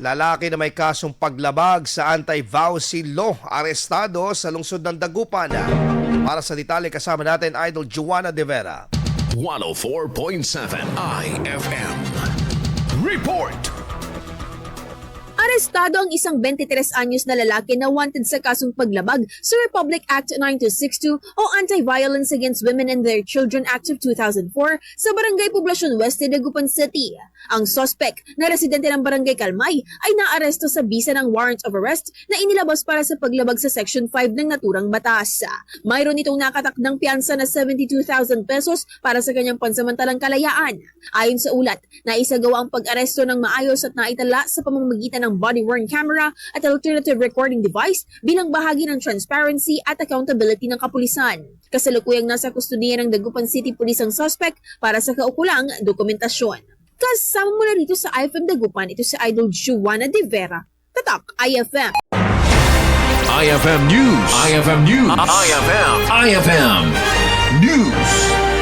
Lalaki na may kasong paglabag sa Anti-Vawc law, arestado sa lungsod ng Dagupan. Para sa detalye kasama natin Idol Joanna De Vera. 104.7 IFM. Report! Arestado ang isang 23 anyos na lalaki na wanted sa kasong paglabag sa Republic Act 9262 o Anti-Violence Against Women and Their Children Act of 2004 sa Barangay Poblacion Weste, Dagupan City. Ang suspect na residente ng Barangay Kalmay ay naaresto sa bisa ng warrant of arrest na inilabas para sa paglabag sa Section 5 ng naturang batas. Mayroon itong nakatakdang piyansa na 72,000 pesos para sa kanyang pansamantalang kalayaan. Ayon sa ulat, naisagawa ang pag-aresto ng maayos at naitala sa pamamagitan ng body-worn camera at alternative recording device bilang bahagi ng transparency at accountability ng kapulisan. Kasalukuyang nasa kustudiya ng Dagupan City Police ang suspect para sa kaukulang dokumentasyon. Kasama mula dito sa IFM Dagupan, ito si Idol Joanna De Vera. Tatak IFM. IFM News. IFM News. IFM News.